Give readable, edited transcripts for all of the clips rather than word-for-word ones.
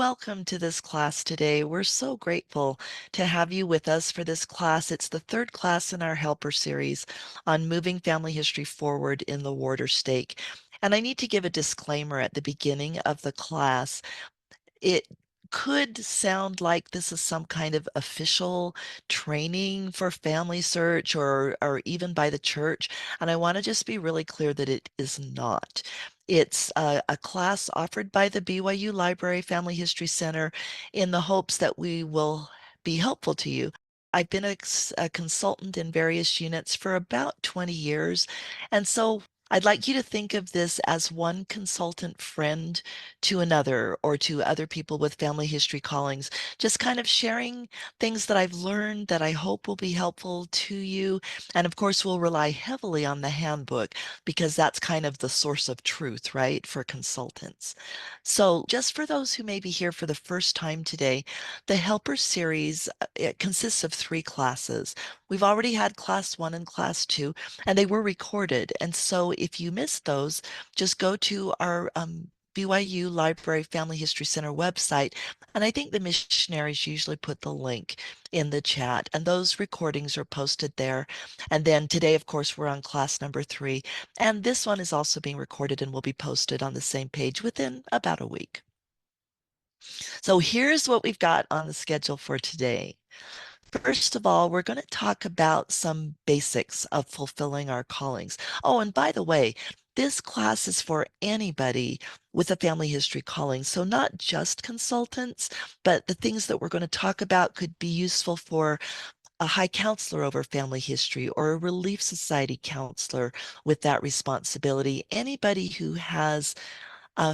welcome to this class today. We're so grateful to have you with us for this class. It's the third class in our Helper series on moving family history forward in the Warder Stake. And I need to give a disclaimer at the beginning of the class. It could sound like this is some kind of official training for family search or even by the church. And I want to just be really clear that it is not. It's a class offered by the BYU Library Family History Center in the hopes that we will be helpful to you. I've been a consultant in various units for about 20 years. And so I'd like you to think of this as one consultant friend to another or to other people with family history callings, just kind of sharing things that I've learned that I hope will be helpful to you. And of course, we'll rely heavily on the handbook because that's kind of the source of truth, right, for consultants. So just for those who may be here for the first time today, the Helper series, it consists of 3 classes. We've already had class 1 and class 2, and they were recorded. And so if you missed those, just go to our BYU Library Family History Center website. And I think the missionaries usually put the link in the chat, and those recordings are posted there. And then today, of course, we're on class number 3. And this one is also being recorded and will be posted on the same page within about a week. So here's what we've got on the schedule for today. First of all, we're going to talk about some basics of fulfilling our callings. Oh, and by the way, this class is for anybody with a family history calling. So not just consultants, but the things that we're going to talk about could be useful for a high counselor over family history or a relief society counselor with that responsibility. Anybody who has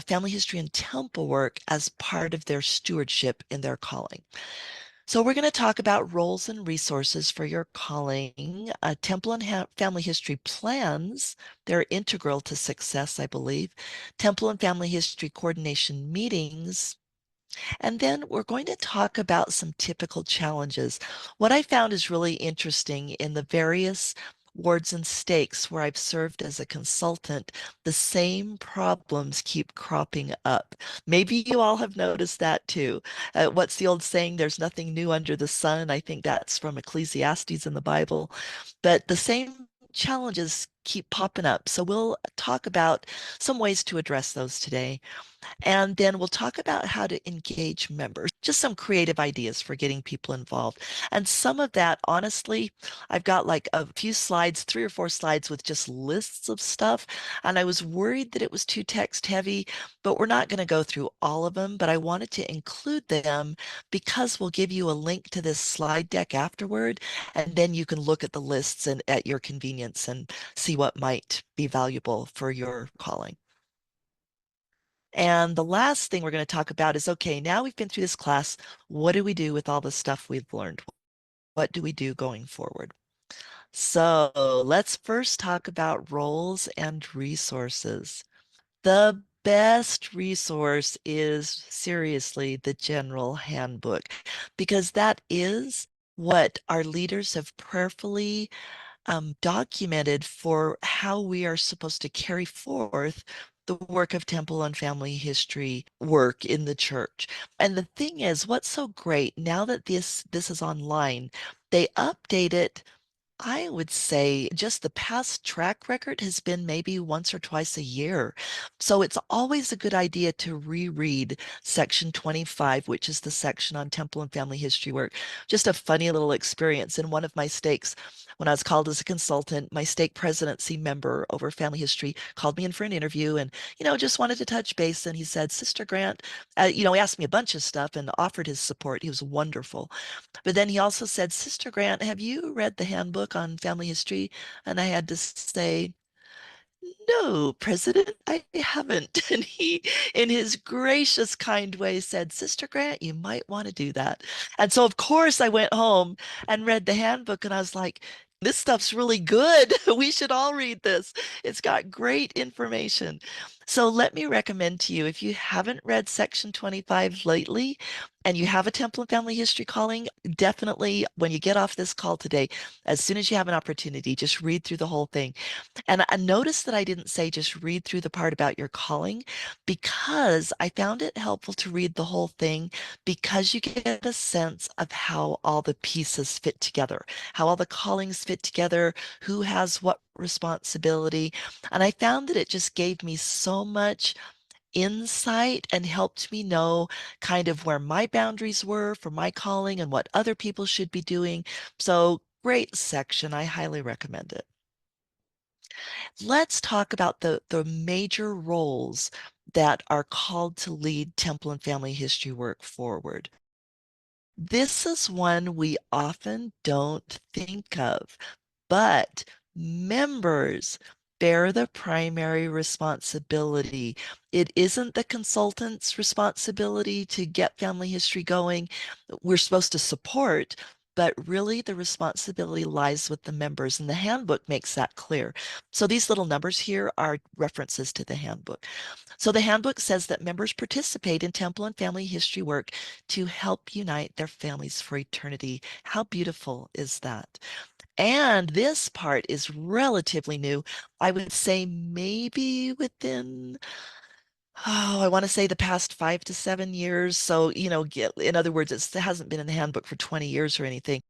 family history and temple work as part of their stewardship in their calling. So we're going to talk about roles and resources for your calling, temple and family history plans. They're integral to success, I believe. Temple and family history coordination meetings. And then we're going to talk about some typical challenges. What I found is really interesting in the various wards and stakes where I've served as a consultant, the same problems keep cropping up. Maybe you all have noticed that too. What's the old saying? There's nothing new under the sun. I think that's from Ecclesiastes in the Bible. But the same challenges keep popping up. So we'll talk about some ways to address those today. And then we'll talk about how to engage members, just some creative ideas for getting people involved. And some of that, honestly, I've got like a few slides, 3 or 4 slides with just lists of stuff. And I was worried that it was too text heavy, but we're not going to go through all of them. But I wanted to include them because we'll give you a link to this slide deck afterward. And then you can look at the lists and at your convenience and see what might be valuable for your calling. And the last thing we're going to talk about is, okay, now we've been through this class. What do we do with all the stuff we've learned? What do we do going forward? So let's first talk about roles and resources. The best resource is seriously the General Handbook, because that is what our leaders have prayerfully documented for how we are supposed to carry forth the work of temple and family history work in the church. And the thing is, what's so great now that this is online, they update it. I would say just the past track record has been maybe once or twice a year. So it's always a good idea to reread section 25, which is the section on temple and family history work. Just a funny little experience. In one of my stakes, when I was called as a consultant, my stake presidency member over family history called me in for an interview and, just wanted to touch base. And he said, Sister Grant, he asked me a bunch of stuff and offered his support. He was wonderful. But then he also said, Sister Grant, have you read the handbook on family history? And I had to say, no, President, I haven't. And he, in his gracious, kind way, said, Sister Grant, you might want to do that. And so, of course, I went home and read the handbook, and I was like, this stuff's really good. We should all read this. It's got great information. So let me recommend to you, if you haven't read Section 25 lately and you have a Temple and Family History calling, definitely when you get off this call today, as soon as you have an opportunity, just read through the whole thing. And I noticed that I didn't say just read through the part about your calling because I found it helpful to read the whole thing because you get a sense of how all the pieces fit together, how all the callings fit together, who has what responsibility. And I found that it just gave me so much insight and helped me know kind of where my boundaries were for my calling and what other people should be doing. So great section. I highly recommend it. Let's talk about the major roles that are called to lead temple and family history work forward. This is one we often don't think of, but members bear the primary responsibility. It isn't the consultant's responsibility to get family history going. We're supposed to support, but really the responsibility lies with the members, and the handbook makes that clear. So these little numbers here are references to the handbook. So the handbook says that members participate in temple and family history work to help unite their families for eternity. How beautiful is that? And this part is relatively new. I would say maybe within, oh, I want to say the past 5 to 7 years. So, in other words, it hasn't been in the handbook for 20 years or anything.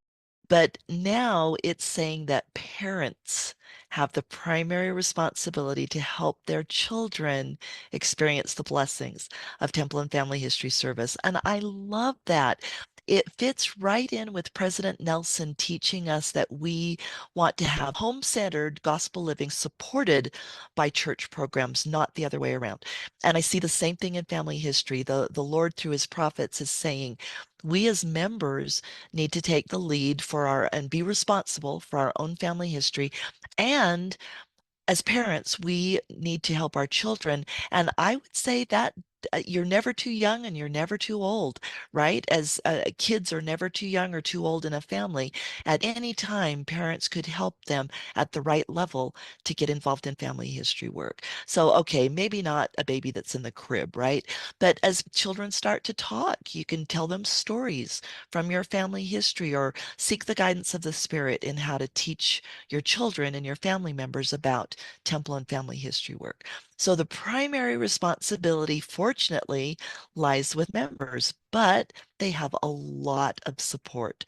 But now it's saying that parents have the primary responsibility to help their children experience the blessings of Temple and Family History Service. And I love that. It fits right in with President Nelson teaching us that we want to have home centered gospel living supported by church programs, not the other way around. And I see the same thing in family history. The Lord, through his prophets, is saying, we as members need to take the lead for our and be responsible for our own family history. And as parents, we need to help our children. And I would say that you're never too young and you're never too old, right? As kids are never too young or too old in a family. At any time, parents could help them at the right level to get involved in family history work. So, okay, maybe not a baby that's in the crib, right? But as children start to talk, you can tell them stories from your family history or seek the guidance of the Spirit in how to teach your children and your family members about temple and family history work. So the primary responsibility, fortunately, lies with members, but they have a lot of support.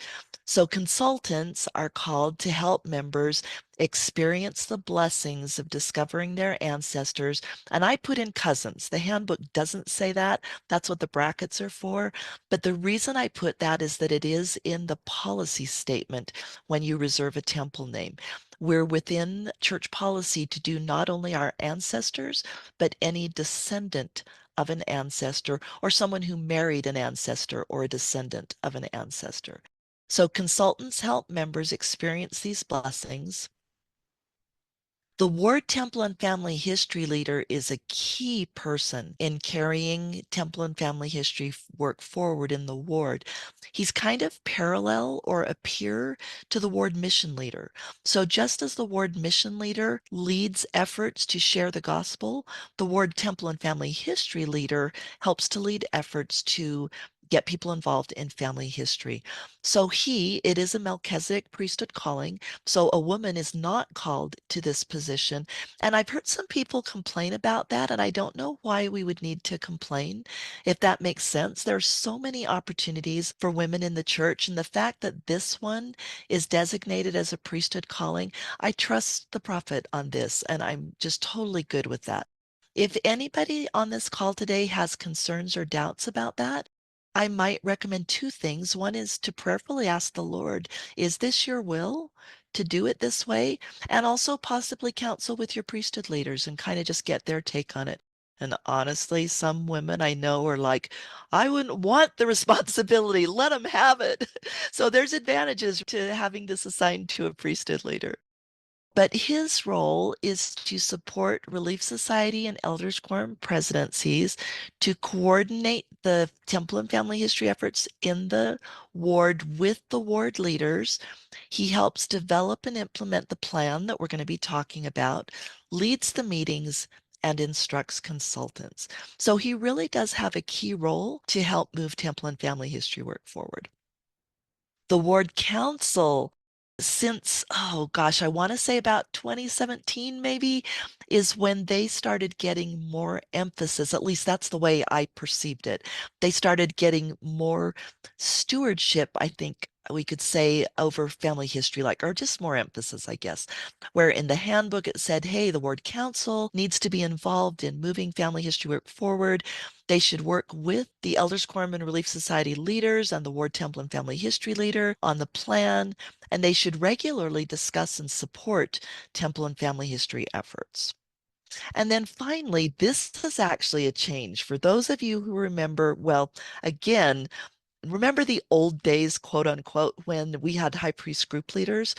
So consultants are called to help members experience the blessings of discovering their ancestors. And I put in cousins. The handbook doesn't say that. That's what the brackets are for. But the reason I put that is that it is in the policy statement when you reserve a temple name. We're within church policy to do not only our ancestors, but any descendant of an ancestor or someone who married an ancestor or a descendant of an ancestor. So consultants help members experience these blessings. The Ward Temple and Family History Leader is a key person in carrying Temple and Family History work forward in the ward. He's kind of parallel or a peer to the ward mission leader. So just as the ward mission leader leads efforts to share the gospel, the Ward Temple and Family History Leader helps to lead efforts to get people involved in family history. So it is a Melchizedek priesthood calling. So a woman is not called to this position. And I've heard some people complain about that, and I don't know why we would need to complain, if that makes sense. There are so many opportunities for women in the church, and the fact that this one is designated as a priesthood calling, I trust the prophet on this, and I'm just totally good with that. If anybody on this call today has concerns or doubts about that, I might recommend two things. One is to prayerfully ask the Lord, is this your will to do it this way? And also possibly counsel with your priesthood leaders and kind of just get their take on it. And honestly, some women I know are like, I wouldn't want the responsibility. Let them have it. So there's advantages to having this assigned to a priesthood leader. But his role is to support Relief Society and Elders Quorum presidencies to coordinate the Temple and Family History efforts in the ward with the ward leaders. He helps develop and implement the plan that we're going to be talking about, leads the meetings, and instructs consultants. So he really does have a key role to help move temple and family history work forward. The ward council, since, oh gosh, I want to say about 2017 maybe, is when they started getting more emphasis. At least that's the way I perceived it. They started getting more stewardship, I think we could say, over family history, like, or just more emphasis, I guess. Where in the handbook it said, hey, the ward council needs to be involved in moving family history work forward. They should work with the Elders Quorum and Relief Society leaders and the Ward Temple and Family History leader on the plan, and they should regularly discuss and support temple and family history efforts. And then finally, this is actually a change. For those of you who remember, well, again, remember the old days, quote unquote, when we had high priest group leaders,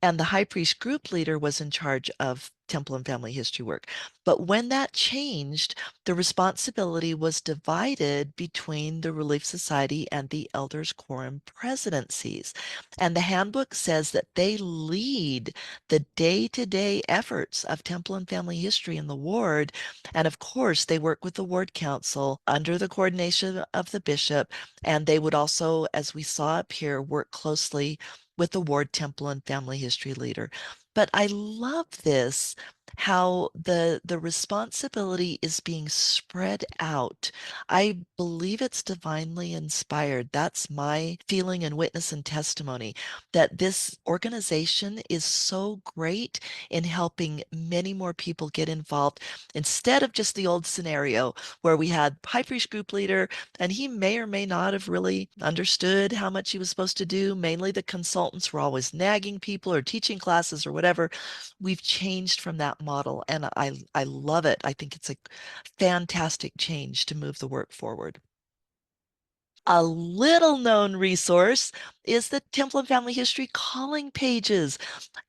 and the high priest group leader was in charge of temple and family history work. But when that changed, the responsibility was divided between the Relief Society and the Elders Quorum presidencies. And the handbook says that they lead the day-to-day efforts of temple and family history in the ward. And of course, they work with the ward council under the coordination of the bishop, and they would also, as we saw up here, work closely with the ward temple and family history leader. But I love this, how the responsibility is being spread out. I believe it's divinely inspired. That's my feeling and witness and testimony, that this organization is so great in helping many more people get involved, instead of just the old scenario where we had high priest group leader, and he may or may not have really understood how much he was supposed to do. Mainly the consultants were always nagging people or teaching classes or whatever. We've changed from that model, and I love it. I think it's a fantastic change to move the work forward. A little known resource is the Temple and Family History calling pages.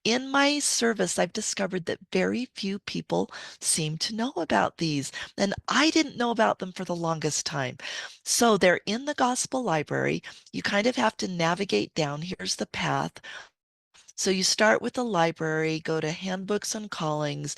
In my service, I've discovered that very few people seem to know about these, and I didn't know about them for the longest time. So they're in the Gospel Library. You kind of have to navigate down. Here's the path. So you start with the library, go to handbooks and callings.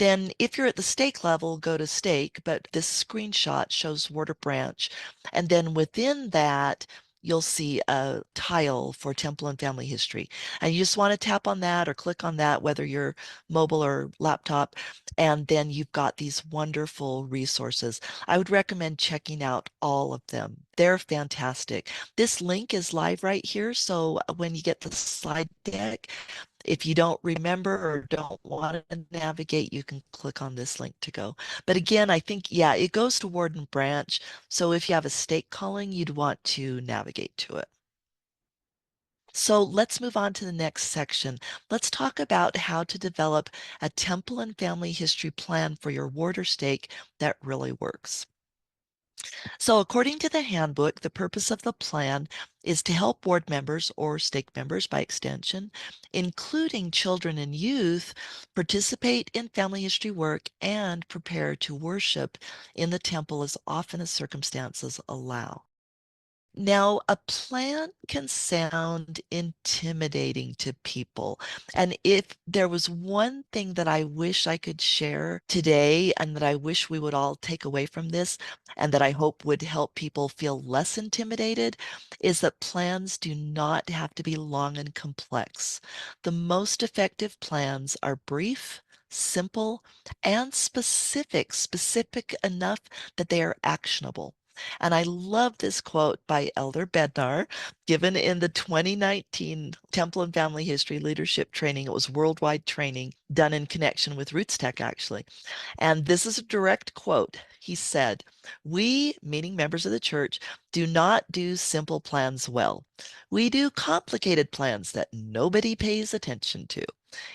Then if you're at the stake level, go to stake, but this screenshot shows Warder Branch. And then within that, you'll see a tile for Temple and Family History. And you just want to tap on that or click on that, whether you're mobile or laptop. And then you've got these wonderful resources. I would recommend checking out all of them. They're fantastic. This link is live right here. So when you get the slide deck, if you don't remember or don't want to navigate, you can click on this link to go. But again, I think, yeah, it goes to Warden Branch. So if you have a stake calling, you'd want to navigate to it. So let's move on to the next section. Let's talk about how to develop a temple and family history plan for your ward or stake that really works. So according to the handbook, the purpose of the plan is to help board members or stake members by extension, including children and youth, participate in family history work and prepare to worship in the temple as often as circumstances allow. Now, a plan can sound intimidating to people. And if there was one thing that I wish I could share today and that I wish we would all take away from this, and that I hope would help people feel less intimidated, is that plans do not have to be long and complex. The most effective plans are brief, simple, and specific enough that they are actionable. And I love this quote by Elder Bednar, given in the 2019 Temple and Family History Leadership Training. It was worldwide training done in connection with Roots Tech, actually. And this is a direct quote. He said, "We, meaning members of the church, do not do simple plans well. We do complicated plans that nobody pays attention to."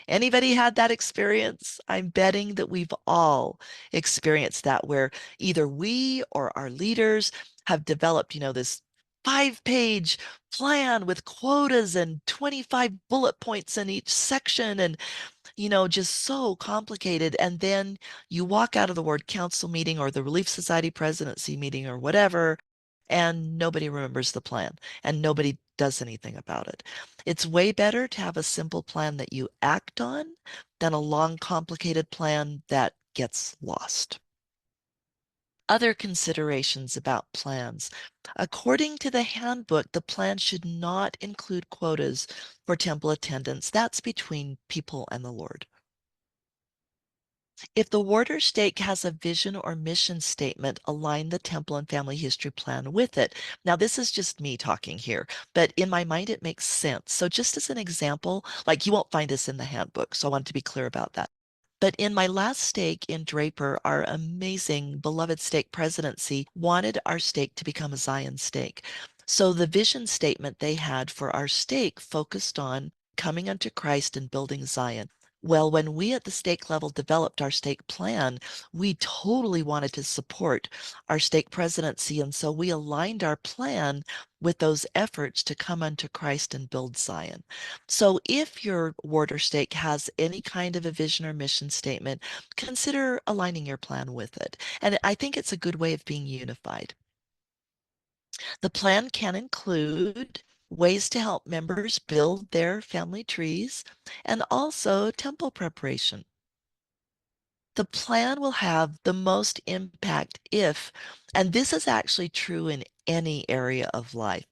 Anybody had that experience? I'm betting that we've all experienced that, where either we or our leaders have developed, this 5-page plan with quotas and 25 bullet points in each section, and just so complicated. And then you walk out of the ward council meeting or the Relief Society presidency meeting or whatever, and nobody remembers the plan and nobody does anything about it. It's way better to have a simple plan that you act on than a long, complicated plan that gets lost. Other considerations about plans. According to the handbook, the plan should not include quotas for temple attendance. That's between people and the Lord. If the warder stake has a vision or mission statement, align the temple and family history plan with it. Now, this is just me talking here, but in my mind, it makes sense. So just as an example, like you won't find this in the handbook, so I wanted to be clear about that. But in my last stake in Draper, our amazing, beloved stake presidency wanted our stake to become a Zion stake. So the vision statement they had for our stake focused on coming unto Christ and building Zion. Well, when we at the stake level developed our stake plan, we totally wanted to support our stake presidency. And so we aligned our plan with those efforts to come unto Christ and build Zion. So if your warder stake has any kind of a vision or mission statement, consider aligning your plan with it. And I think it's a good way of being unified. The plan can include ways to help members build their family trees and also temple preparation. The plan will have the most impact if, and this is actually true in any area of life,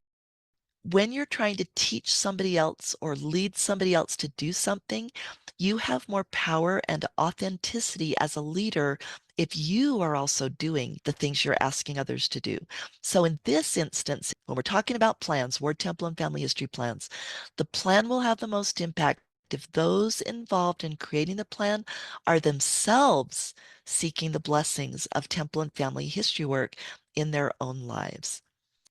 when you're trying to teach somebody else or lead somebody else to do something, you have more power and authenticity as a leader if you are also doing the things you're asking others to do. So in this instance, when we're talking about plans, Word Temple and Family History plans, the plan will have the most impact if those involved in creating the plan are themselves seeking the blessings of temple and family history work in their own lives.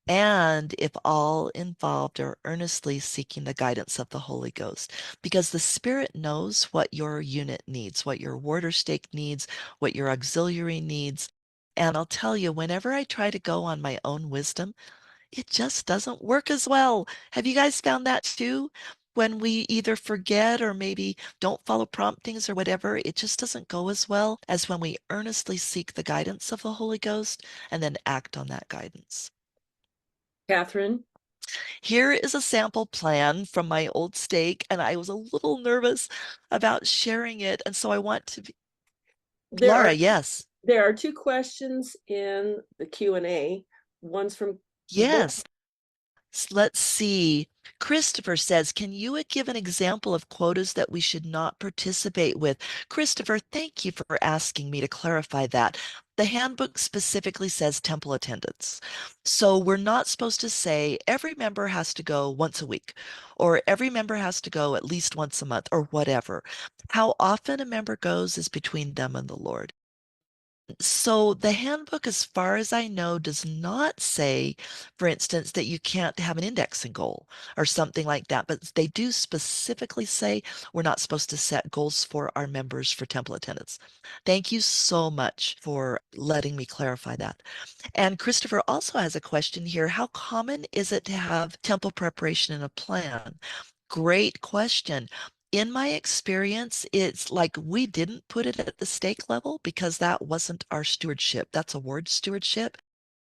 And if all involved are earnestly seeking the guidance of the Holy Ghost, because the Spirit knows what your unit needs, what your warder stake needs, what your auxiliary needs. And I'll tell you, whenever I try to go on my own wisdom, it just doesn't work as well. Have you guys found that too? When we either forget or maybe don't follow promptings or whatever, it just doesn't go as well as when we earnestly seek the guidance of the Holy Ghost and then act on that guidance. Kathryn, Here is a sample plan from my old stake, and I was a little nervous about sharing it. And so I want to be, there Laura, are yes, there are two questions in the Q&A. One's from yes. Let's see. Christopher says, can you give an example of quotas that we should not participate with? Christopher, thank you for asking me to clarify that. The handbook specifically says temple attendance. So we're not supposed to say every member has to go once a week or every member has to go at least once a month or whatever. How often a member goes is between them and the Lord. So the handbook, as far as I know, does not say, for instance, that you can't have an indexing goal or something like that. But they do specifically say we're not supposed to set goals for our members for temple attendance. Thank you so much for letting me clarify that. And Christopher also has a question here. How common is it to have temple preparation in a plan? Great question. In my experience, it's like we didn't put it at the stake level because that wasn't our stewardship. That's a ward stewardship.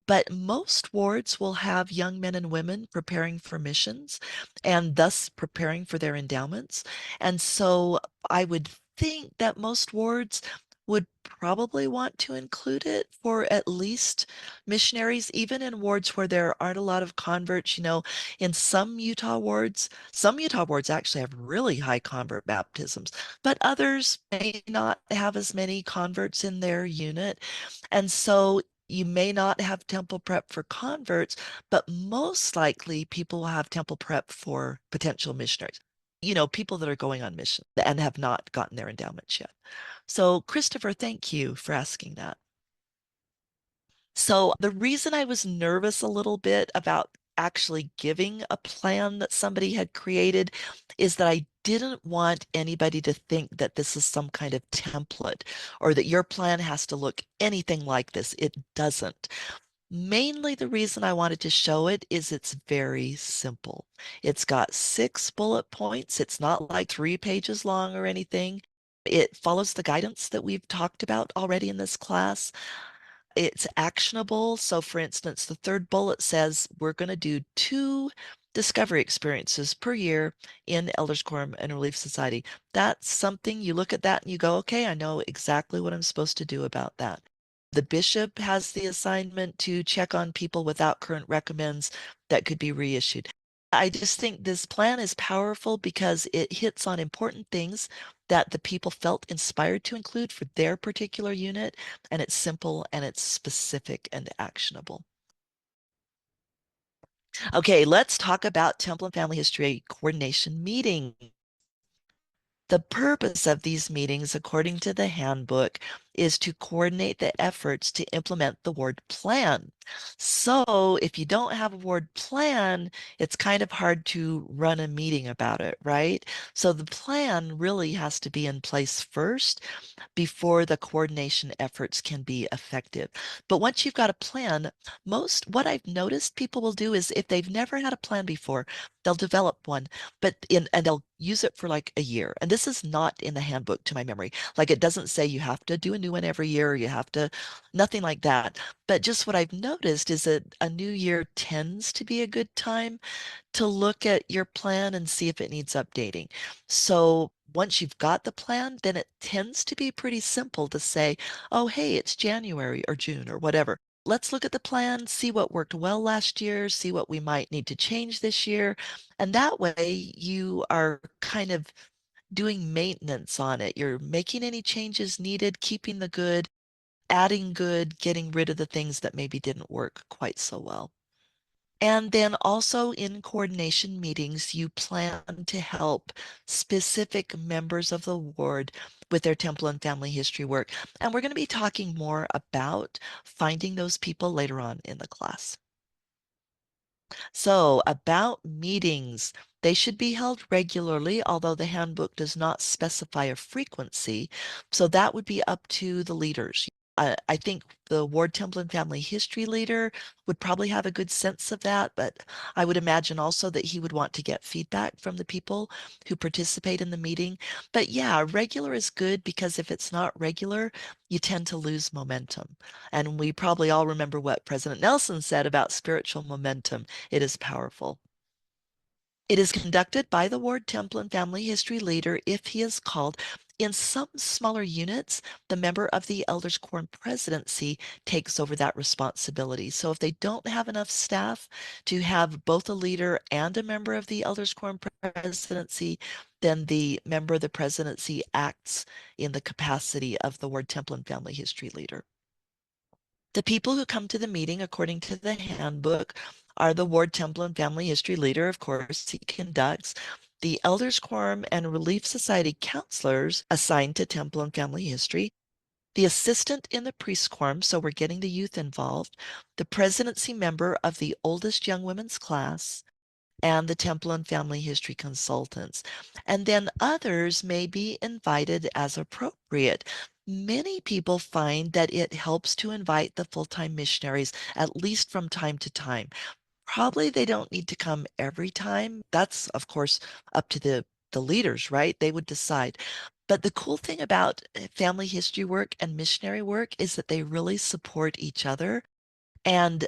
But most wards will have young men and women preparing for missions and thus preparing for their endowments. And so I would think that most wards would probably want to include it for at least missionaries, even in wards where there aren't a lot of converts. In some Utah wards actually have really high convert baptisms, but others may not have as many converts in their unit. And so you may not have temple prep for converts, but most likely people will have temple prep for potential missionaries, people that are going on mission and have not gotten their endowments yet. So, Christopher, thank you for asking that. So, the reason I was nervous a little bit about actually giving a plan that somebody had created is that I didn't want anybody to think that this is some kind of template or that your plan has to look anything like this. It doesn't. Mainly the reason I wanted to show it is it's very simple. It's got 6 bullet points. It's not like 3 pages long or anything. It follows the guidance that we've talked about already in this class. It's actionable. So for instance, the third bullet says we're going to do 2 discovery experiences per year in Elders Quorum and Relief Society. That's something you look at that and you go, okay, I know exactly what I'm supposed to do about that. The bishop has the assignment to check on people without current recommends that could be reissued. I just think this plan is powerful because it hits on important things that the people felt inspired to include for their particular unit, and it's simple and it's specific and actionable. Okay, let's talk about Temple and Family History coordination meeting. The purpose of these meetings, according to the handbook, is to coordinate the efforts to implement the ward plan. So if you don't have a ward plan, it's kind of hard to run a meeting about it, right? So the plan really has to be in place first before the coordination efforts can be effective. But once you've got a plan, what I've noticed people will do is if they've never had a plan before, they'll develop one, and they'll use it for like a year. And this is not in the handbook to my memory. Like it doesn't say you have to do a new one every year, you have to, nothing like that. But just what I've noticed is that a new year tends to be a good time to look at your plan and see if it needs updating. So once you've got the plan, then it tends to be pretty simple to say, oh, hey, it's January or June or whatever. Let's look at the plan, see what worked well last year, see what we might need to change this year. And that way you are kind of doing maintenance on it. You're making any changes needed, keeping the good, adding good, getting rid of the things that maybe didn't work quite so well. And then also in coordination meetings, you plan to help specific members of the ward with their temple and family history work. And we're going to be talking more about finding those people later on in the class. So, about meetings, they should be held regularly, although the handbook does not specify a frequency. So, that would be up to the leaders. I think the Ward Temple and Family History leader would probably have a good sense of that, but I would imagine also that he would want to get feedback from the people who participate in the meeting. But yeah, regular is good because if it's not regular, you tend to lose momentum. And we probably all remember what President Nelson said about spiritual momentum. It is powerful. It is conducted by the ward temple and family history leader if he is called. In some smaller units, the member of the elders quorum presidency takes over that responsibility. So if they don't have enough staff to have both a leader and a member of the elders quorum presidency, then the member of the presidency acts in the capacity of the ward temple and family history leader. The people who come to the meeting, according to the handbook, are the ward temple and family history leader, of course, he conducts, the elders quorum and relief society counselors assigned to temple and family history, the assistant in the priest quorum, so we're getting the youth involved, the presidency member of the oldest young women's class, and the temple and family history consultants. And then others may be invited as appropriate. Many people find that it helps to invite the full-time missionaries, at least from time to time. Probably they don't need to come every time. That's, of course, up to the leaders, right? They would decide. But the cool thing about family history work and missionary work is that they really support each other. And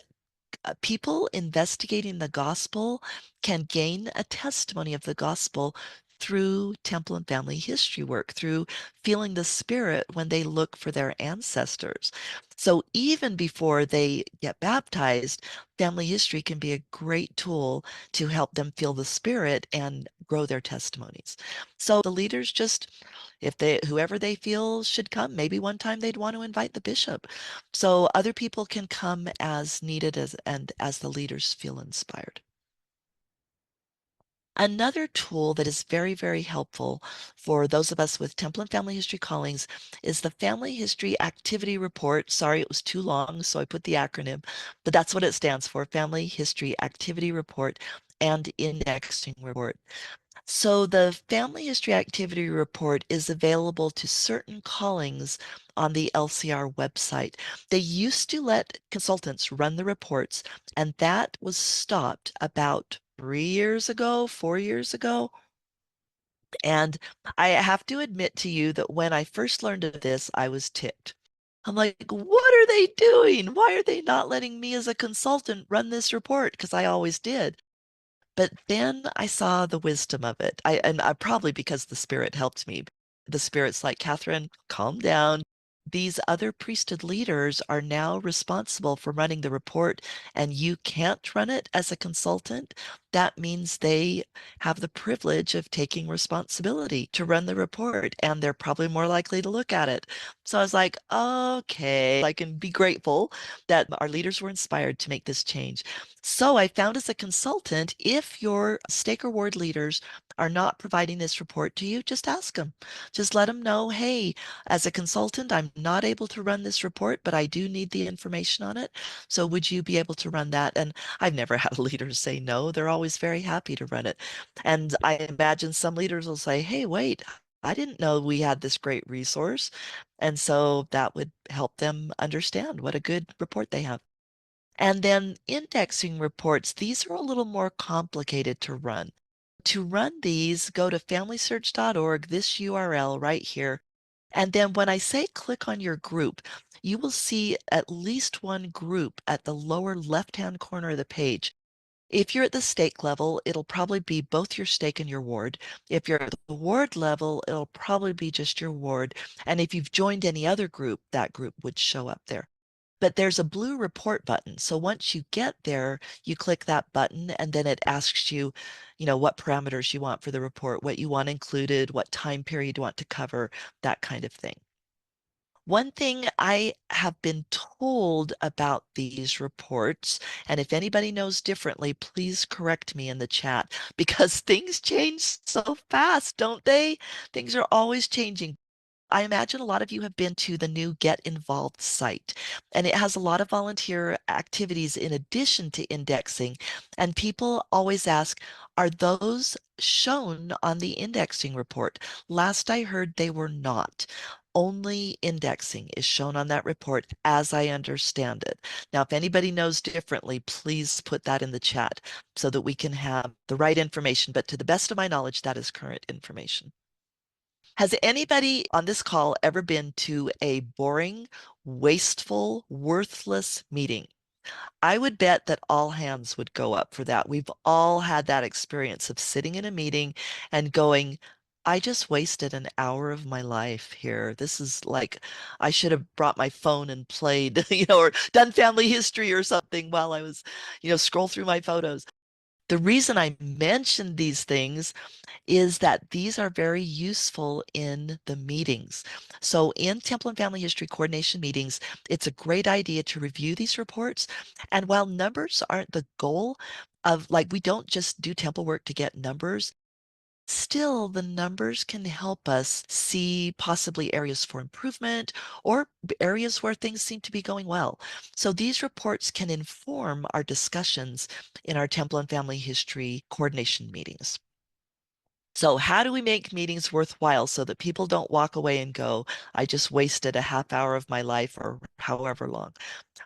people investigating the gospel can gain a testimony of the gospel through temple and family history work, through feeling the spirit when they look for their ancestors. So even before they get baptized, family history can be a great tool to help them feel the spirit and grow their testimonies. So the leaders just, if they, whoever they feel should come, maybe one time they'd want to invite the bishop. So other people can come as needed and as the leaders feel inspired. Another tool that is very, very helpful for those of us with temple and family history callings is the Family History Activity Report. Sorry, it was too long, so I put the acronym, but that's what it stands for, Family History Activity Report and Indexing Report. So the Family History Activity Report is available to certain callings on the LCR website. They used to let consultants run the reports, and that was stopped about 3 years ago, 4 years ago. And I have to admit to you that when I first learned of this, I was ticked. I'm like, what are they doing? Why are they not letting me as a consultant run this report? Because I always did. But then I saw the wisdom of it. And probably because the spirit helped me. The spirit's like, Kathryn, calm down. These other priesthood leaders are now responsible for running the report, and you can't run it as a consultant. That means they have the privilege of taking responsibility to run the report, and they're probably more likely to look at it. So I was like, okay, I can be grateful that our leaders were inspired to make this change. So I found as a consultant, if your stake or ward leaders are not providing this report to you, just ask them. Just let them know, hey, as a consultant, I'm not able to run this report, but I do need the information on it. So would you be able to run that? And I've never had a leader say no. They're always very happy to run it. And I imagine some leaders will say, hey, wait, I didn't know we had this great resource. And so that would help them understand what a good report they have. And then indexing reports, these are a little more complicated to run. To run these, go to familysearch.org, this URL right here. And then when I say click on your group, you will see at least one group at the lower left-hand corner of the page. If you're at the stake level, it'll probably be both your stake and your ward. If you're at the ward level, it'll probably be just your ward. And if you've joined any other group, that group would show up there. But there's a blue report button. So once you get there, you click that button and then it asks you, what parameters you want for the report, what you want included, what time period you want to cover, that kind of thing. One thing I have been told about these reports, and if anybody knows differently, please correct me in the chat because things change so fast, don't they? Things are always changing. I imagine a lot of you have been to the new Get Involved site, and it has a lot of volunteer activities in addition to indexing. And people always ask, are those shown on the indexing report? Last I heard, they were not. Only indexing is shown on that report as I understand it. Now, if anybody knows differently, please put that in the chat so that we can have the right information. But to the best of my knowledge, that is current information. Has anybody on this call ever been to a boring, wasteful, worthless meeting? I would bet that all hands would go up for that. We've all had that experience of sitting in a meeting and going, I just wasted an hour of my life here. This is like, I should have brought my phone and played, or done family history or something while I was, scroll through my photos. The reason I mentioned these things is that these are very useful in the meetings. So in Temple and Family History coordination meetings, it's a great idea to review these reports. And while numbers aren't the goal of, like, we don't just do Temple work to get numbers, still the numbers can help us see possibly areas for improvement or areas where things seem to be going well. So these reports can inform our discussions in our Temple and Family History coordination meetings. So, how do we make meetings worthwhile so that people don't walk away and go, I just wasted a half hour of my life or however long?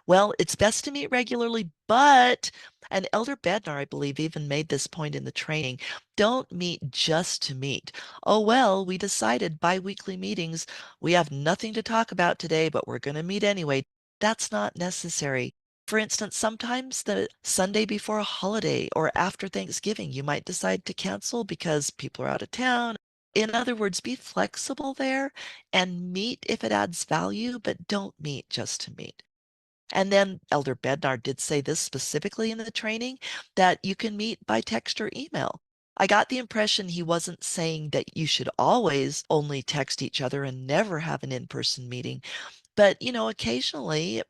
Well, it's best to meet regularly, but and Elder Bednar, I believe, even made this point in the training. Don't meet just to meet. Oh, well, we decided bi-weekly meetings. We have nothing to talk about today, but we're going to meet anyway. That's not necessary. For instance, sometimes the Sunday before a holiday or after Thanksgiving, you might decide to cancel because people are out of town. In other words, be flexible there and meet if it adds value, but don't meet just to meet. And then Elder Bednar did say this specifically in the training that you can meet by text or email. I got the impression he wasn't saying that you should always only text each other and never have an in-person meeting. But, occasionally,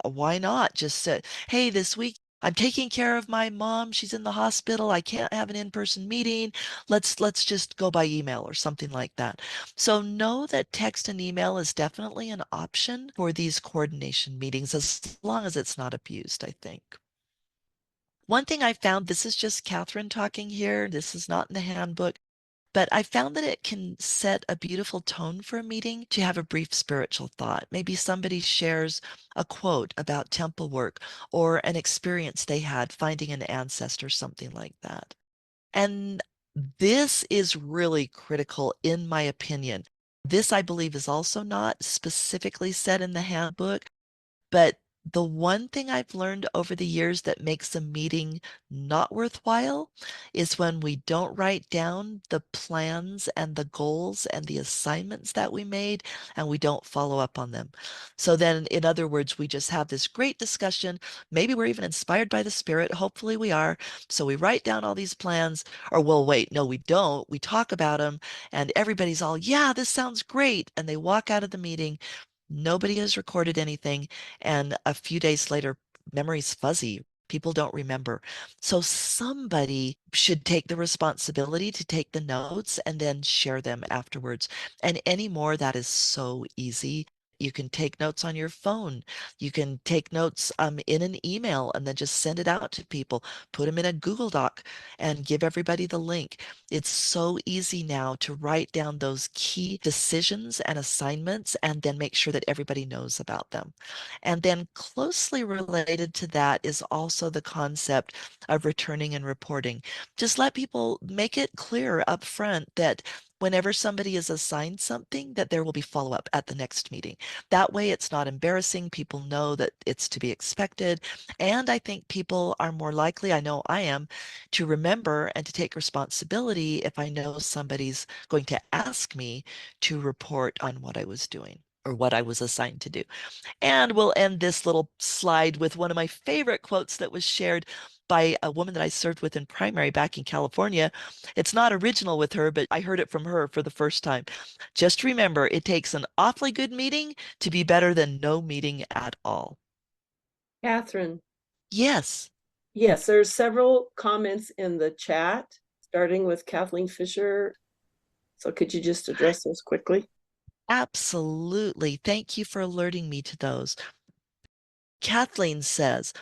why not just say, hey, this week I'm taking care of my mom. She's in the hospital. I can't have an in-person meeting. Let's just go by email or something like that. So know that text and email is definitely an option for these coordination meetings as long as it's not abused, I think. One thing I found, this is just Kathryn talking here. This is not in the handbook. But I found that it can set a beautiful tone for a meeting to have a brief spiritual thought. Maybe somebody shares a quote about temple work or an experience they had finding an ancestor, something like that. And this is really critical, in my opinion. This, I believe, is also not specifically said in the handbook, but The one thing I've learned over the years that makes a meeting not worthwhile is when we don't write down the plans and the goals and the assignments that we made and we don't follow up on them. So then, in other words, we just have this great discussion. Maybe we're even inspired by the Spirit. Hopefully, we are. So we write down all these plans, or well, wait, no, we don't. We talk about them, and everybody's all, yeah, this sounds great. And they walk out of the meeting. Nobody has recorded anything. And a few days later, memory's fuzzy. People don't remember. So somebody should take the responsibility to take the notes and then share them afterwards. And anymore, that is so easy. You can take notes on your phone. You can take notes in an email and then just send it out to people. Put them in a Google Doc and give everybody the link. It's so easy now to write down those key decisions and assignments and then make sure that everybody knows about them. And then closely related to that is also the concept of returning and reporting. Just let people make it clear up front that whenever somebody is assigned something, that there will be follow up at the next meeting. That way, it's not embarrassing. People know that it's to be expected. And I think people are more likely, I know I am, to remember and to take responsibility if I know somebody's going to ask me to report on what I was doing or what I was assigned to do. And we'll end this little slide with one of my favorite quotes that was shared by a woman that I served with in primary back in California. It's not original with her, but I heard it from her for the first time. Just remember, it takes an awfully good meeting to be better than no meeting at all. Kathryn, Yes, yes, there's several comments in the chat, starting with Kathleen Fisher. So could you just address those quickly? absolutely. Thank you for alerting me to those. Kathleen says,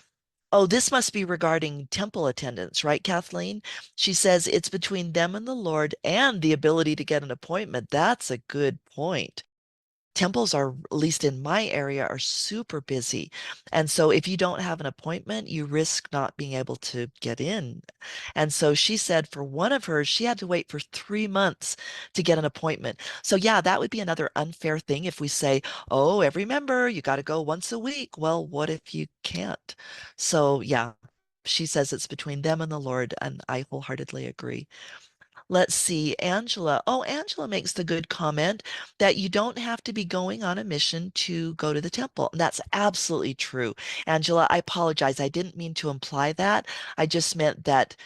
oh, this must be regarding temple attendance, right, Kathleen? She says it's between them and the Lord and the ability to get an appointment. That's a good point. Temples are, at least in my area, are super busy. And so if you don't have an appointment, you risk not being able to get in. And so she said for one of hers, she had to wait for 3 months to get an appointment. So yeah, that would be another unfair thing if we say, oh, every member, you got to go once a week. Well, what if you can't? So yeah, she says it's between them and the Lord, and I wholeheartedly agree. Let's see, Angela. Oh, Angela makes the good comment that you don't have to be going on a mission to go to the temple. And that's absolutely true. Angela, I apologize. I didn't mean to imply that. I just meant that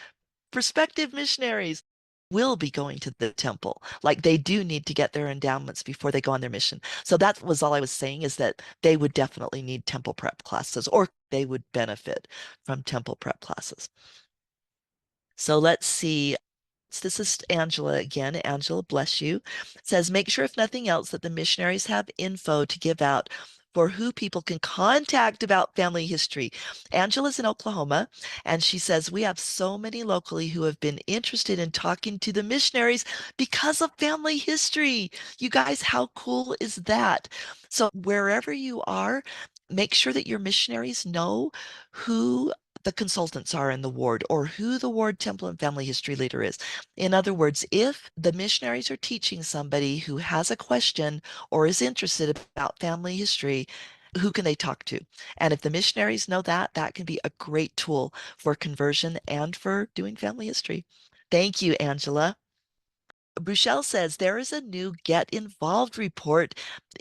prospective missionaries will be going to the temple. Like they do need to get their endowments before they go on their mission. So that was all I was saying is that they would definitely need temple prep classes or they would benefit from temple prep classes. So let's see. This is Angela again. Angela, bless you. Says, make sure, if nothing else, that the missionaries have info to give out for who people can contact about family history. Angela's in Oklahoma, and she says, we have so many locally who have been interested in talking to the missionaries because of family history. You guys, how cool is that? So, wherever you are, make sure that your missionaries know who the consultants are in the ward or who the ward temple and family history leader is. In other words, if the missionaries are teaching somebody who has a question or is interested about family history, who can they talk to? And if the missionaries know that, that can be a great tool for conversion and for doing family history. Thank you, Angela. Bruchelle says there is a new Get Involved report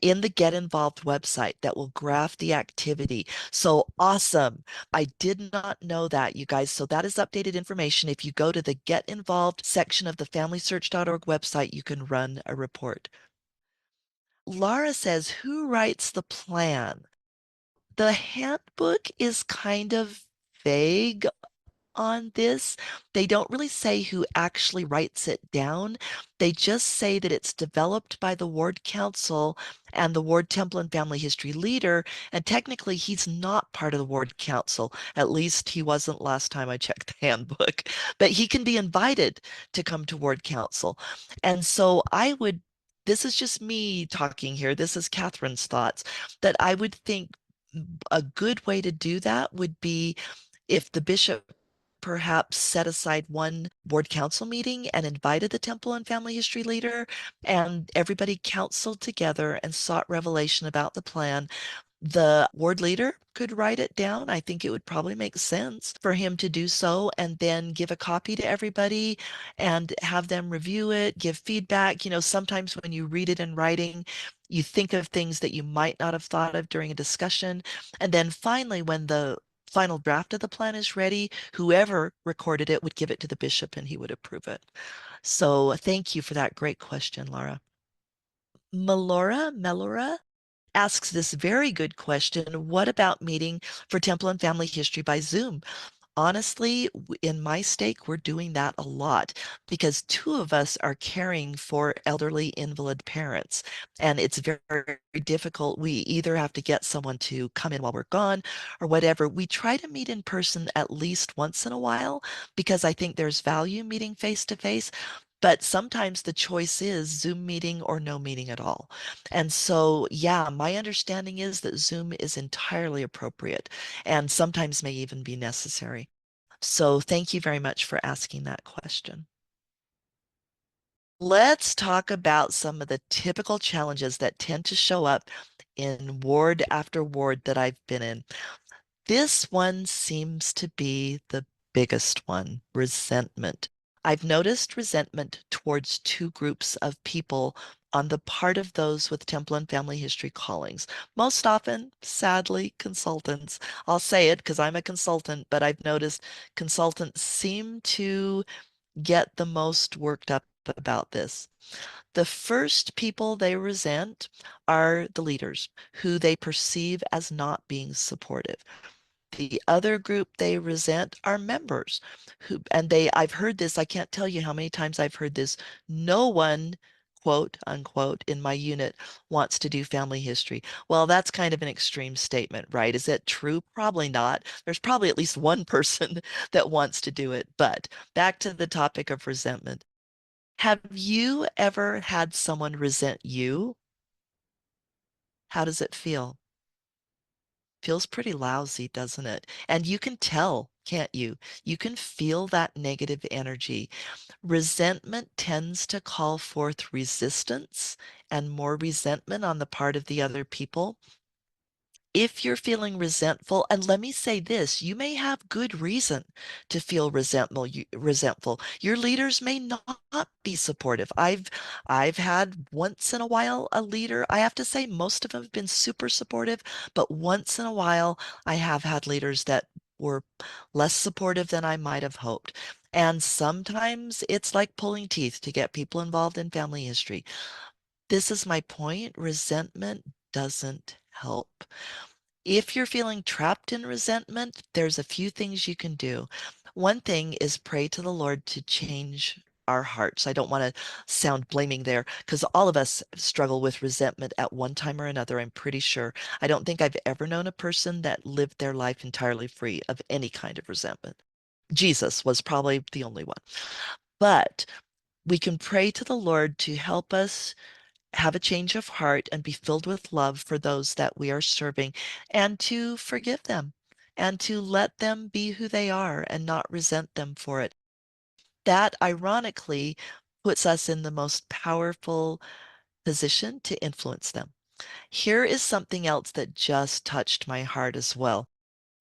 in the Get Involved website that will graph the activity. So awesome. I did not know that, you guys. So that is updated information. If you go to the Get Involved section of the FamilySearch.org website, you can run a report. Laura says, who writes the plan? The handbook is kind of vague on this. They don't really say who actually writes it down. They just say that it's developed by the ward council and the ward temple and family history leader. And technically, he's not part of the ward council. At least he wasn't last time I checked the handbook, but he can be invited to come to ward council. And so I would. This is just me talking here. This is Kathryn's thoughts that I would think a good way to do that would be if the bishop perhaps set aside one board council meeting and invited the temple and family history leader, and everybody counseled together and sought revelation about the plan. The ward leader could write it down. I think it would probably make sense for him to do so and then give a copy to everybody and have them review it, give feedback. Sometimes when you read it in writing, you think of things that you might not have thought of during a discussion. And then finally, when the final draft of the plan is ready, whoever recorded it would give it to the bishop and he would approve it. So thank you for that great question, Laura. Melora asks this very good question. What about meeting for Temple and Family History by Zoom? Honestly, in my stake, we're doing that a lot because two of us are caring for elderly invalid parents. And it's very, very difficult. We either have to get someone to come in while we're gone or whatever. We try to meet in person at least once in a while because I think there's value meeting face to face. But sometimes the choice is Zoom meeting or no meeting at all. And so, yeah, my understanding is that Zoom is entirely appropriate and sometimes may even be necessary. So thank you very much for asking that question. Let's talk about some of the typical challenges that tend to show up in ward after ward that I've been in. This one seems to be the biggest one, resentment. I've noticed resentment towards two groups of people on the part of those with Temple and Family History callings. Most often, sadly, consultants. I'll say it because I'm a consultant, but I've noticed consultants seem to get the most worked up about this. The first people they resent are the leaders, who they perceive as not being supportive. The other group they resent are members I've heard this, I can't tell you how many times I've heard this. No one, quote unquote, in my unit wants to do family history. Well, that's kind of an extreme statement, right? Is it true? Probably not. There's probably at least one person that wants to do it. But back to the topic of resentment. Have you ever had someone resent you? How does it feel? Feels pretty lousy, doesn't it? And you can tell, can't you? You can feel that negative energy. Resentment tends to call forth resistance and more resentment on the part of the other people. If you're feeling resentful, and let me say this, you may have good reason to feel resentful. Your leaders may not be supportive. I've had once in a while a leader, I have to say most of them have been super supportive, but once in a while I have had leaders that were less supportive than I might have hoped. And sometimes it's like pulling teeth to get people involved in family history. This is my point. Resentment doesn't help. If you're feeling trapped in resentment, there's a few things you can do. One thing is pray to the Lord to change our hearts. I don't want to sound blaming there because all of us struggle with resentment at one time or another, I'm pretty sure. I don't think I've ever known a person that lived their life entirely free of any kind of resentment. Jesus was probably the only one. But we can pray to the Lord to help us have a change of heart and be filled with love for those that we are serving and to forgive them and to let them be who they are and not resent them for it. That ironically puts us in the most powerful position to influence them. Here is something else that just touched my heart as well.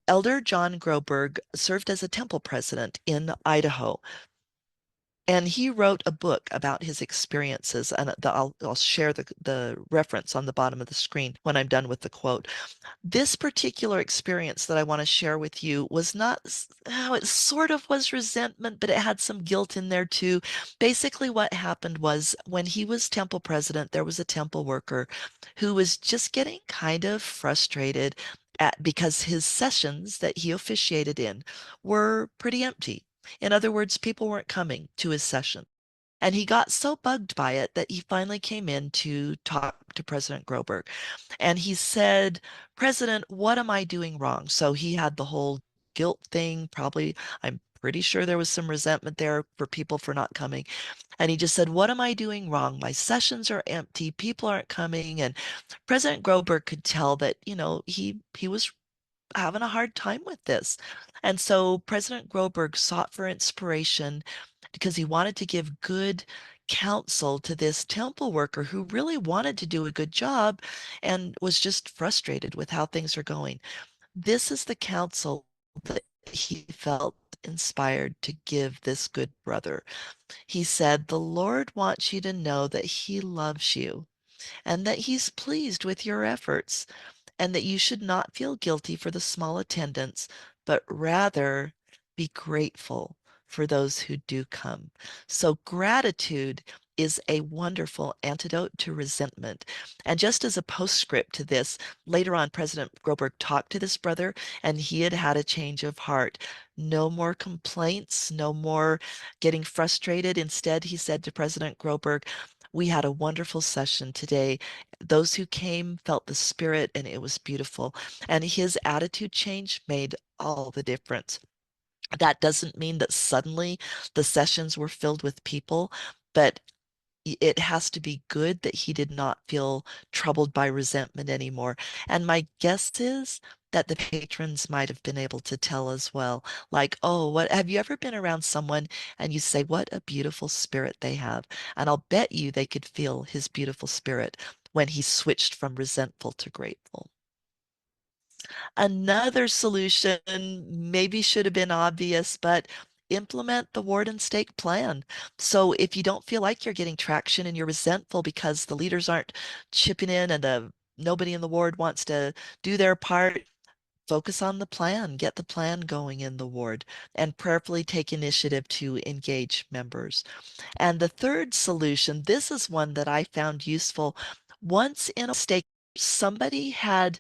Elder John Groberg served as a temple president in Idaho. And he wrote a book about his experiences, and I'll share the reference on the bottom of the screen when I'm done with the quote. This particular experience that I want to share with you was not, how it sort of was resentment, but it had some guilt in there too. Basically, what happened was when he was temple president, there was a temple worker who was just getting kind of frustrated because his sessions that he officiated in were pretty empty. In other words, people weren't coming to his session. And he got so bugged by it that he finally came in to talk to President Groberg. And he said, President, what am I doing wrong? So he had the whole guilt thing. Probably, I'm pretty sure there was some resentment there for people for not coming. And he just said, what am I doing wrong? My sessions are empty. People aren't coming. And President Groberg could tell that, he was having a hard time with this. And so President Groberg sought for inspiration because he wanted to give good counsel to this temple worker who really wanted to do a good job and was just frustrated with how things are going. This is the counsel that he felt inspired to give this good brother. He said, "The Lord wants you to know that He loves you and that He's pleased with your efforts, and that you should not feel guilty for the small attendance, but rather be grateful for those who do come." So, gratitude is a wonderful antidote to resentment. And just as a postscript to this, later on, President Groberg talked to this brother, and he had had a change of heart. No more complaints, no more getting frustrated. Instead, he said to President Groberg, "We had a wonderful session today. Those who came felt the spirit, and it was beautiful." And his attitude change made all the difference. That doesn't mean that suddenly the sessions were filled with people, but it has to be good that he did not feel troubled by resentment anymore. And my guess is that the patrons might have been able to tell as well. Like, oh, what have you ever been around someone and you say, what a beautiful spirit they have? And I'll bet you they could feel his beautiful spirit when he switched from resentful to grateful. Another solution maybe should have been obvious, but implement the ward and stake plan. So if you don't feel like you're getting traction and you're resentful because the leaders aren't chipping in and nobody in the ward wants to do their part, focus on the plan, get the plan going in the ward, and prayerfully take initiative to engage members. And the third solution, this is one that I found useful. Once in a stake, somebody had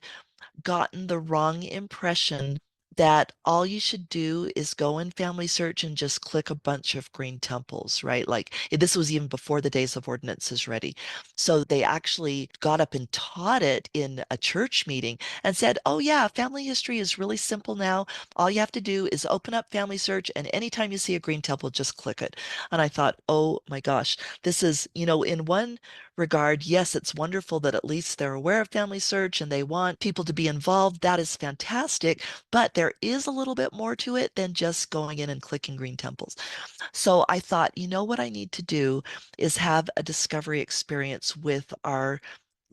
gotten the wrong impression that all you should do is go in Family Search and just click a bunch of green temples, right? Like this was even before the days of ordinances ready. So they actually got up and taught it in a church meeting and said, oh, yeah, family history is really simple now. All you have to do is open up Family Search, and anytime you see a green temple, just click it. And I thought, oh my gosh, this is, in one regard, yes, it's wonderful that at least they're aware of Family Search and they want people to be involved. That is fantastic. But there is a little bit more to it than just going in and clicking green temples. So I thought, what I need to do is have a discovery experience with our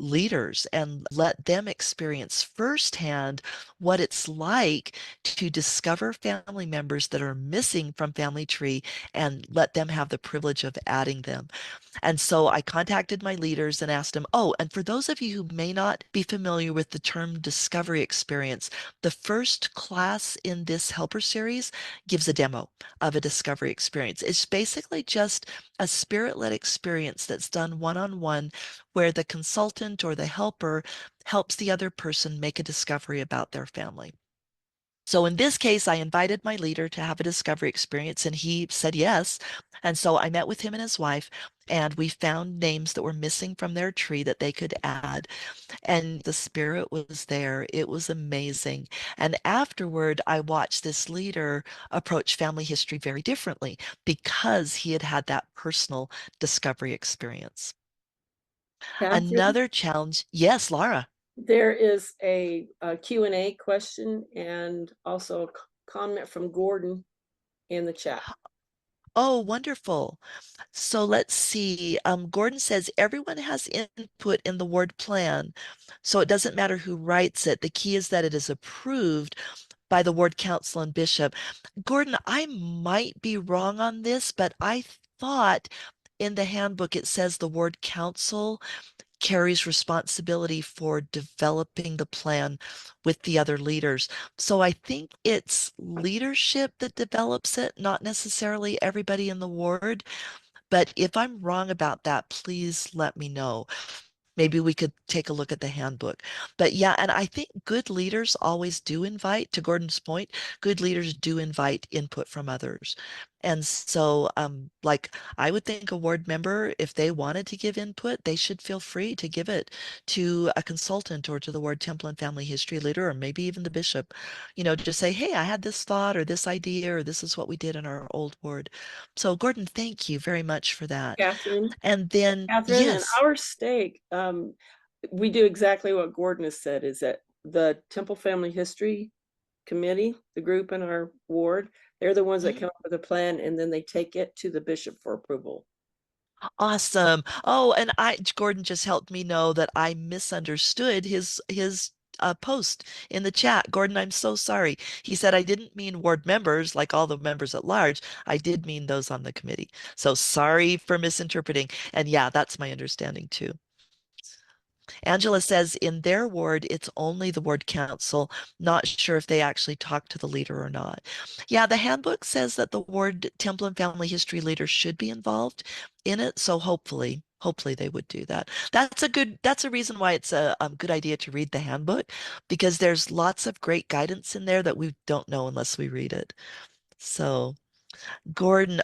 leaders and let them experience firsthand what it's like to discover family members that are missing from family tree and let them have the privilege of adding them. And so I contacted my leaders and asked them, oh, and for those of you who may not be familiar with the term discovery experience, the first class in this helper series gives a demo of a discovery experience. It's basically just a spirit-led experience that's done one-on-one where the consultant or the helper helps the other person make a discovery about their family. So in this case, I invited my leader to have a discovery experience, and he said yes. And so I met with him and his wife, and we found names that were missing from their tree that they could add. And the spirit was there. It was amazing. And afterward, I watched this leader approach family history very differently because he had had that personal discovery experience. Kathryn, Another challenge, yes, Laura. there is a Q&A question and also a comment from Gordon in the chat. Oh, wonderful. So let's see. Gordon says everyone has input in the ward plan, so it doesn't matter who writes it. The key is that it is approved by the ward council and bishop. Gordon, I might be wrong on this, but I thought in the handbook it says the ward council carries responsibility for developing the plan with the other leaders. So I think it's leadership that develops it, not necessarily everybody in the ward. But if I'm wrong about that, please let me know. Maybe we could take a look at the handbook. But yeah, and I think good leaders always do invite, to Gordon's point, good leaders do invite input from others. And so, like, I would think a ward member, if they wanted to give input, they should feel free to give it to a consultant or to the ward temple and family history leader, or maybe even the bishop, just say, hey, I had this thought or this idea, or this is what we did in our old ward. So, Gordon, thank you very much for that. Kathryn, And then, Kathryn, and yes. our stake, we do exactly what Gordon has said, is that the Temple Family History Committee, the group in our ward, they're the ones that Mhm. come up with a plan, and then they take it to the bishop for approval. Awesome. Oh, and Gordon just helped me know that I misunderstood his post in the chat. Gordon, I'm so sorry. He said I didn't mean ward members like all the members at large. I did mean those on the committee. So sorry for misinterpreting. And yeah, that's my understanding too. Angela says in their ward, it's only the ward council. Not sure if they actually talk to the leader or not. Yeah, the handbook says that the ward temple and family history leader should be involved in it. So hopefully they would do that. That's a reason why it's a good idea to read the handbook because there's lots of great guidance in there that we don't know unless we read it. So Gordon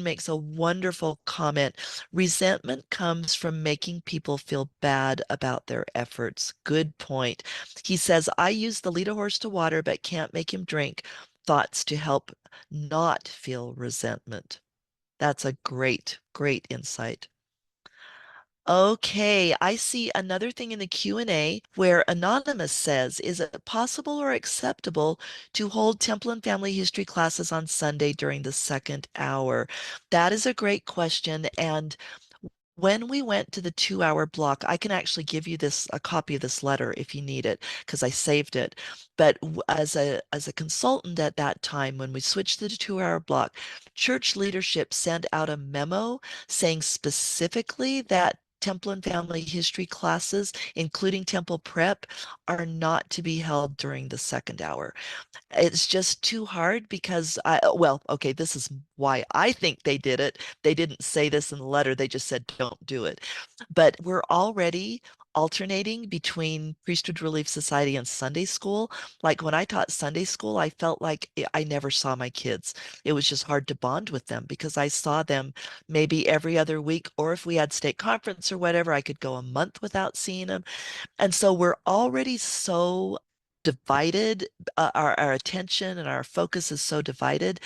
makes a wonderful comment. Resentment comes from making people feel bad about their efforts. Good point. He says, I use the lead a horse to water, but can't make him drink. Thoughts to help not feel resentment. That's a great insight. Okay, I see another thing in the Q&A where Anonymous says, is it possible or acceptable to hold temple and family history classes on Sunday during the second hour? That is a great question. And when we went to the 2 hour block, I can actually give you a copy of this letter if you need it, because I saved it. But as a consultant at that time, when we switched to the 2 hour block, church leadership sent out a memo saying specifically that temple and family history classes, including temple prep, are not to be held during the second hour. It's just too hard because well, okay, this is why I think they did it. They didn't say this in the letter, they just said, don't do it. But we're already alternating between Priesthood Relief Society and Sunday school. Like when I taught Sunday school, I felt like I never saw my kids. It was just hard to bond with them because I saw them maybe every other week, or if we had state conference or whatever, I could go a month without seeing them. And so we're already so divided, our attention and our focus is so divided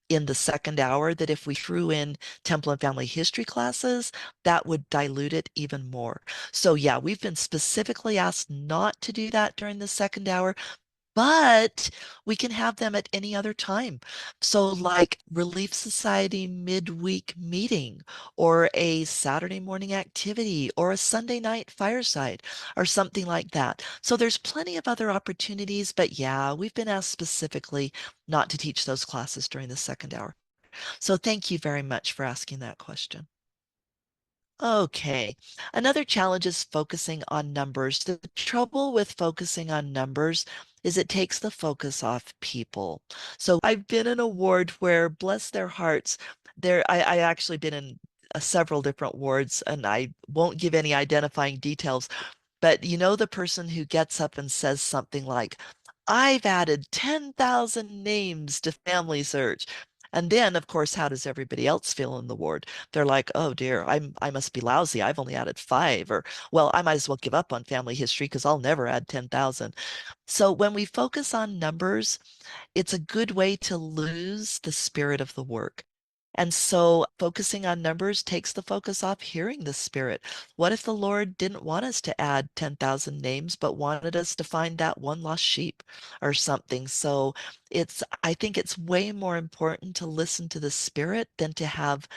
in the second hour that if we threw in temple and family history classes, that would dilute it even more. So yeah, we've been specifically asked not to do that during the second hour, but we can have them at any other time. So, like Relief Society midweek meeting, or a Saturday morning activity, or a Sunday night fireside, or something like that. So, there's plenty of other opportunities, but yeah, we've been asked specifically not to teach those classes during the second hour. So, thank you very much for asking that question. Okay. Another challenge is focusing on numbers. The trouble with focusing on numbers is it takes the focus off people. So I've been in a ward where, bless their hearts, I actually been in several different wards, and I won't give any identifying details, but you know the person who gets up and says something like, I've added 10,000 names to Family Search. And then, of course, how does everybody else feel in the ward? They're like, oh dear, I must be lousy. I've only added five. Or, well, I might as well give up on family history because I'll never add 10,000. So when we focus on numbers, it's a good way to lose the spirit of the work. And so focusing on numbers takes the focus off hearing the spirit. What if the Lord didn't want us to add 10,000 names, but wanted us to find that one lost sheep or something? So I think it's way more important to listen to the spirit than to have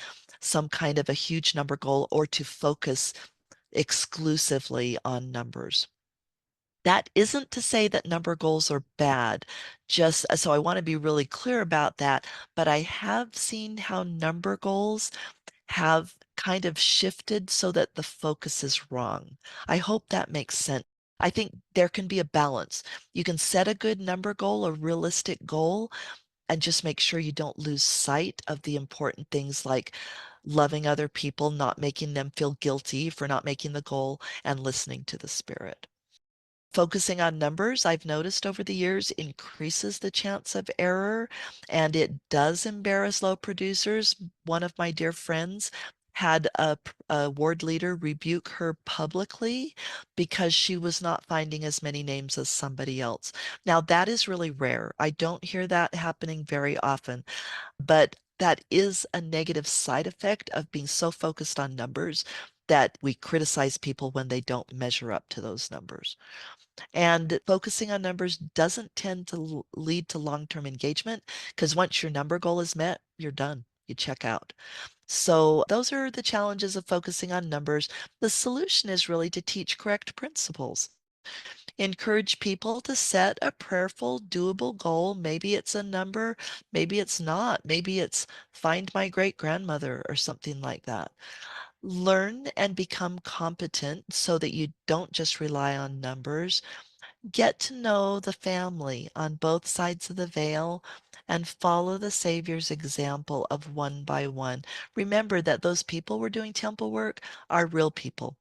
some kind of a huge number goal or to focus exclusively on numbers. That isn't to say that number goals are bad. Just so I want to be really clear about that. But I have seen how number goals have kind of shifted so that the focus is wrong. I hope that makes sense. I think there can be a balance. You can set a good number goal, a realistic goal, and just make sure you don't lose sight of the important things like loving other people, not making them feel guilty for not making the goal, and listening to the spirit. Focusing on numbers, I've noticed over the years, increases the chance of error, and it does embarrass low producers. One of my dear friends had a ward leader rebuke her publicly because she was not finding as many names as somebody else. Now, that is really rare. I don't hear that happening very often, but that is a negative side effect of being so focused on numbers that we criticize people when they don't measure up to those numbers. And focusing on numbers doesn't tend to lead to long-term engagement because once your number goal is met, you're done. you check out. So those are the challenges of focusing on numbers. The solution is really to teach correct principles. Encourage people to set a prayerful, doable goal. Maybe it's a number, maybe it's not. Maybe it's find my great grandmother or something like that. Learn and become competent so that you don't just rely on numbers. Get to know the family on both sides of the veil and follow the Savior's example of one by one. Remember that those people we're doing temple work are real people.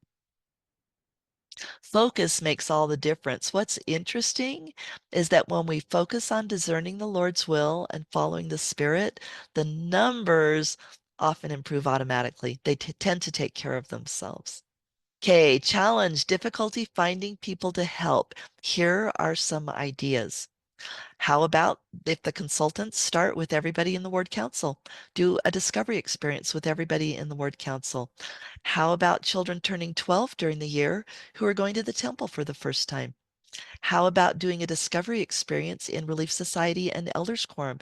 Focus makes all the difference. What's interesting is that when we focus on discerning the Lord's will and following the Spirit, the numbers often improve automatically. They tend to take care of themselves. Okay, challenge, difficulty finding people to help. Here are some ideas. How about if the consultants start with everybody in the ward council? Do a discovery experience with everybody in the ward council. How about children turning 12 during the year who are going to the temple for the first time? How about doing a discovery experience in Relief Society and Elders Quorum?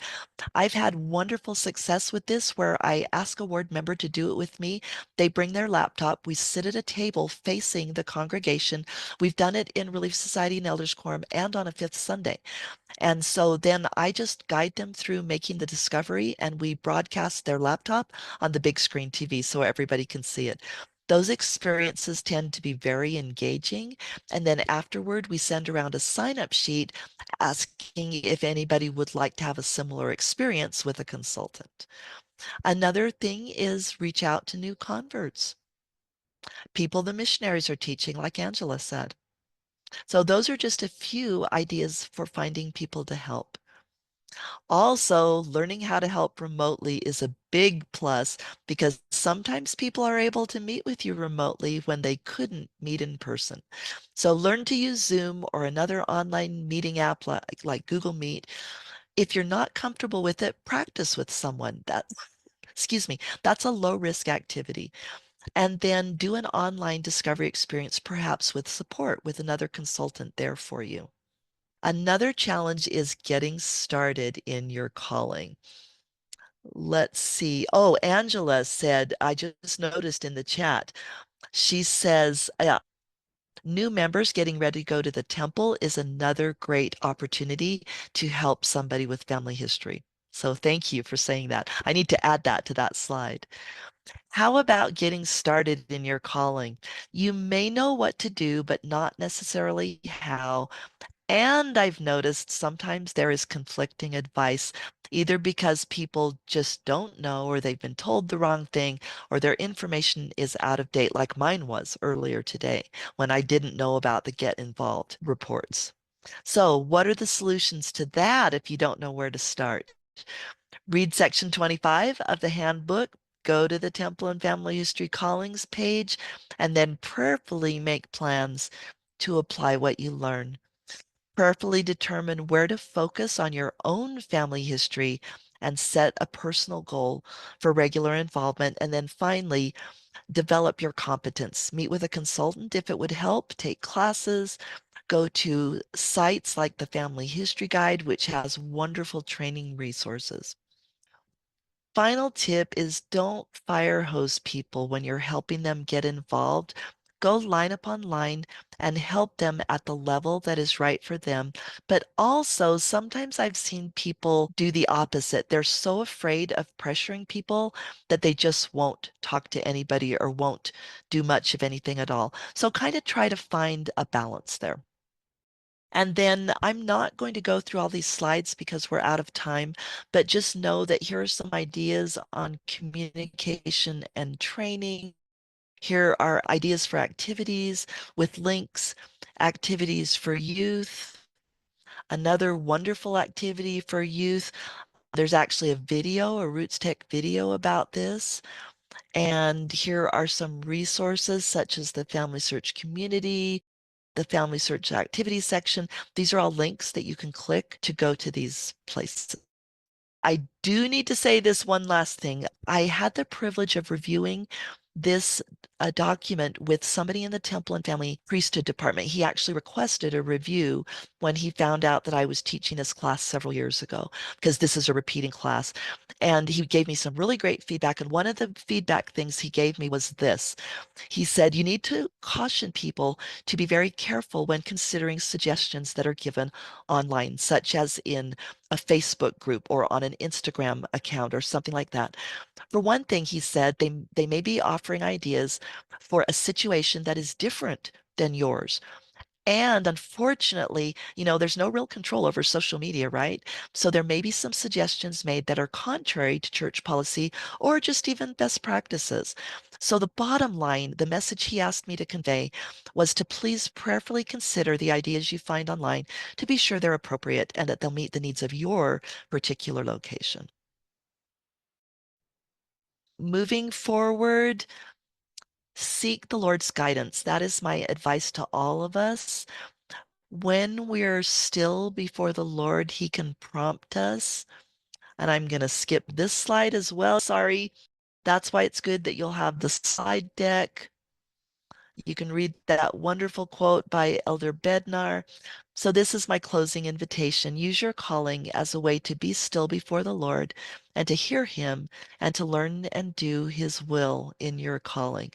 I've had wonderful success with this where I ask a ward member to do it with me. They bring their laptop. We sit at a table facing the congregation. We've done it in Relief Society and Elders Quorum and on a fifth Sunday. And so then I just guide them through making the discovery and we broadcast their laptop on the big screen TV so everybody can see it. Those experiences tend to be very engaging. And then afterward, we send around a sign up sheet asking if anybody would like to have a similar experience with a consultant. Another thing is reach out to new converts, people the missionaries are teaching, like Angela said. So those are just a few ideas for finding people to help. Also, learning how to help remotely is a big plus because sometimes people are able to meet with you remotely when they couldn't meet in person. So learn to use Zoom or another online meeting app like Google Meet. If you're not comfortable with it, practice with someone. Excuse me, that's a low risk activity. And then do an online discovery experience, perhaps with support with another consultant there for you. Another challenge is getting started in your calling. Let's see. Oh, Angela said, I just noticed in the chat, she says, new members getting ready to go to the temple is another great opportunity to help somebody with family history. So thank you for saying that. I need to add that to that slide. How about getting started in your calling? You may know what to do, but not necessarily how. And I've noticed sometimes there is conflicting advice, either because people just don't know or they've been told the wrong thing or their information is out of date, like mine was earlier today when I didn't know about the Get Involved reports. So, what are the solutions to that if you don't know where to start? Read section 25 of the handbook, go to the Temple and Family History Callings page, and then prayerfully make plans to apply what you learn. Prayerfully determine where to focus on your own family history and set a personal goal for regular involvement. And then finally, develop your competence. Meet with a consultant if it would help, take classes, go to sites like the Family History Guide, which has wonderful training resources. Final tip is don't fire hose people when you're helping them get involved. Go line up online and help them at the level that is right for them. But also, sometimes I've seen people do the opposite. They're so afraid of pressuring people that they just won't talk to anybody or won't do much of anything at all. So, kind of try to find a balance there. And then I'm not going to go through all these slides because we're out of time, but just know that here are some ideas on communication and training. Here are ideas for activities with links, activities for youth. Another wonderful activity for youth. There's actually a video, a Roots Tech video about this. And here are some resources such as the Family Search Community, the Family Search Activity section. These are all links that you can click to go to these places. I do need to say this one last thing. I had the privilege of reviewing this a document with somebody in the temple and family priesthood department. He actually requested a review when he found out that I was teaching this class several years ago, because this is a repeating class. And he gave me some really great feedback. And one of the feedback things he gave me was this. He said, you need to caution people to be very careful when considering suggestions that are given online, such as in a Facebook group or on an Instagram account or something like that. For one thing, he said they may be offering ideas for a situation that is different than yours. And unfortunately, there's no real control over social media, right? So there may be some suggestions made that are contrary to church policy or just even best practices. So the bottom line, the message he asked me to convey was to please prayerfully consider the ideas you find online to be sure they're appropriate and that they'll meet the needs of your particular location. Moving forward, seek the Lord's guidance. That is my advice to all of us. When we're still before the Lord, He can prompt us. And I'm going to skip this slide as well. Sorry. That's why it's good that you'll have the slide deck. You can read that wonderful quote by Elder Bednar. So, this is my closing invitation. Use your calling as a way to be still before the Lord and to hear Him and to learn and do His will in your calling.